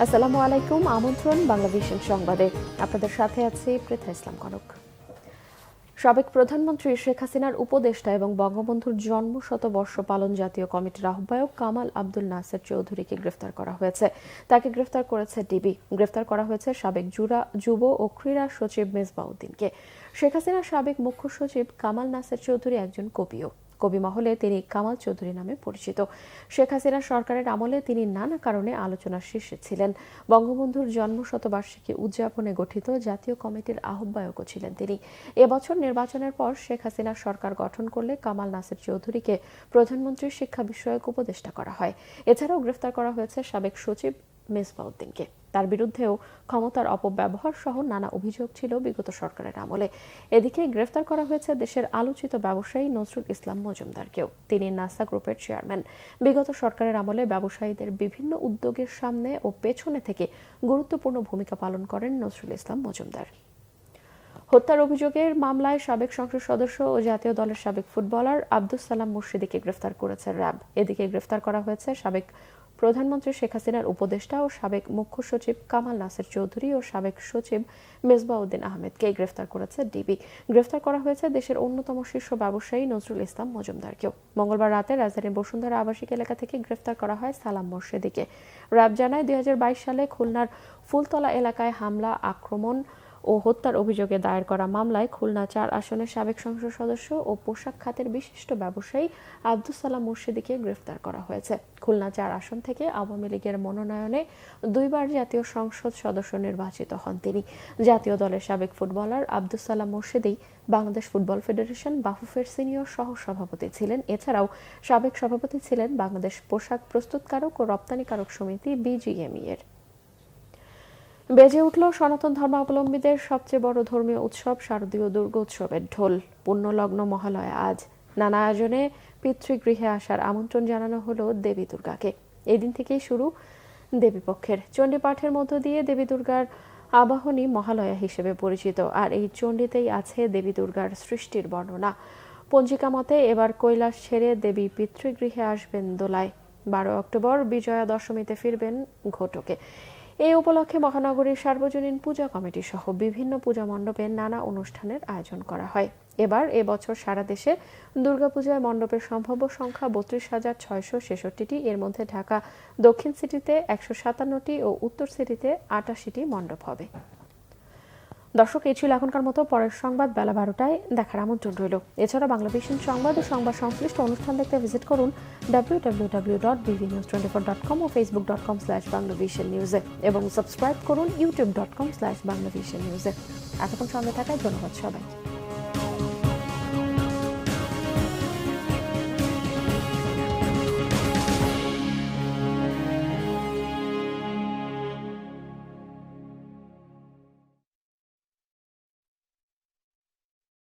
আসসালামু আলাইকুম। আমন্ত্রণ বাংলাভিশন সংবাদে। আপনাদের সাথে আছে পৃথা ইসলাম কনক। সাবেক প্রধানমন্ত্রী শেখ হাসিনার উপদেষ্টা এবং বঙ্গবন্ধুর জন্ম শতবর্ষ পালন জাতীয় কমিটির আহ্বায়ক কামাল আব্দুল নাসের চৌধুরীকে গ্রেফতার করা হয়েছে। তাকে গ্রেফতার করেছে ডিবি। গ্রেফতার করা হয়েছে সাবেক যুব ও ক্রীড়া সচিব মেজবাউদ্দিনকে। শেখ হাসিনার সাবেক মুখ্য সচিব কামাল নাসের চৌধুরী একজন কবি মহলে তিনি কামাল চৌধুরী নামে পরিচিত। শেখ হাসিনা সরকারের আমলে তিনি নানা কারণে আলোচনার শীর্ষে ছিলেন। বঙ্গবন্ধুর জন্ম শতবার্ষিকী উদযাপনে গঠিত জাতীয় কমিটির আহ্বায়কও ছিলেন তিনি। এবছর নির্বাচনের পর শেখ হাসিনা সরকার গঠন করলে কামাল নাসের চৌধুরীকে প্রধানমন্ত্রীর শিক্ষা বিষয়ক উপদেষ্টা করা হয়। এছাড়াও গ্রেফতার করা হয়েছে সাবেক সচিব মেজবাউদ্দিনকে। তার বিরুদ্ধেও ক্ষমতার অপব্যবহার সহ নানা অভিযোগ ছিল বিগত সরকারের আমলে। এদিকে গ্রেফতার করা হয়েছে দেশের আলোচিত ব্যবসায়ী নজরুল ইসলাম মজুমদারকেও। তিনি নাসা গ্রুপের চেয়ারম্যান। বিগত সরকারের আমলে ব্যবসায়ীদের বিভিন্ন উদ্যোগের সামনে ও পেছনে থেকে গুরুত্বপূর্ণ ভূমিকা পালন করেন নজরুল ইসলাম মজুমদার। হত্যার অভিযোগের মামলায় সাবেক সংসদ সদস্য ও জাতীয় দলের সাবেক ফুটবলার আব্দুস সালাম মুর্শিদীকে গ্রেফতার করেছে র্যাব। এদিকে গ্রেফতার করা হয়েছে সাবেক প্রধানমন্ত্রী শেখ হাসিনার উপদেষ্টা ও সাবেক মুখ্য সচিব কামাল নাসের চৌধুরী ও সাবেক সচিব মেজবাউদ্দিন আহমেদকে গ্রেফতার করেছে ডিবি। গ্রেফতার করা হয়েছে দেশের অন্যতম শীর্ষ ব্যবসায়ী নজরুল ইসলাম মজুমদারকেও। মঙ্গলবার রাতে রাজধানীর বসুন্ধরা আবাসিক এলাকা থেকে গ্রেফতার করা হয় সালাম মুর্শিদীকে। র্যাব জানায় 2022 সালে খুলনার ফুলতলা এলাকায় হামলা, আক্রমণ ও হত্যার অভিযোগে দায়ের করা মামলায় খুলনা 4 আসনের সাবেক সংসদ সদস্য ও পোশাক খাতের বিশিষ্ট ব্যবসায়ী আব্দুস সালাম মুর্শিদীকে গ্রেফতার করা হয়েছে। খুলনা 4 আসন থেকে আওয়ামী লীগের মনোনয়নে 2 বার জাতীয় সংসদ সদস্য নির্বাচিত হন তিনি। জাতীয় দলের সাবেক footballer Abdus Salam মুর্শিদী Bangladesh football federation বাফুফের senior সহ সভাপতি ছিলেন। এছাড়াও সাবেক সভাপতি ছিলেন বাংলাদেশ পোশাক প্রস্তুতকারক ও রপ্তানিকারক সমিতি BGME এর। বেজে উঠল সনাতন ধর্মাবলম্বীদের সবচেয়ে বড় ধর্মীয় উৎসব শারদীয় দুর্গোৎসবের ঢোল। পুণ্যলগ্ন মহালয়া আজ। নানা আয়োজনে পিতৃগৃহে আসার আমন্ত্রণ জানানো হলো দেবী দুর্গাকে। এই দিন থেকেই শুরু দেবীপক্ষের চণ্ডীপাঠের মধ্য দিয়ে দেবী দুর্গার আবাহনী মহালয়া হিসেবে পরিচিত। আর এই চণ্ডীতেই আছে দেবী দুর্গার সৃষ্টির বর্ণনা। পঞ্জিকা মতে এবার কৈলাস ছেড়ে দেবী পিতৃগৃহে আসবেন দোলায়। 12 অক্টোবর বিজয়া দশমীতে ফিরবেন ঘটকে। এই উপলক্ষে মহানগরীর সার্বজনীন পূজা কমিটি সহ বিভিন্ন পূজা মণ্ডপে নানা অনুষ্ঠানের আয়োজন করা হয়। এবছর সারা দেশে দুর্গাপূজায় মণ্ডপের সম্ভাব্য সংখ্যা 32,666টি। এর মধ্যে ঢাকা দক্ষিণ সিটিতে 157টি ও উত্তর সিটিতে 88টি মণ্ডপ হবে। দর্শক, এই ছিল এখনকার মতো। পরের সংবাদ বেলা 12টায় দেখার আমন্ত্রণ রইল। এছাড়া বাংলাভিশন সংবাদ ও সংবাদ সংশ্লিষ্ট অনুষ্ঠান দেখতে ভিজিট করুন www.bvnews24.com ও facebook.com/banglavishnnews এবং সাবস্ক্রাইব করুন youtube.com/banglavishnnews। এতক্ষণ সঙ্গে থাকায় ধন্যবাদ সবাই।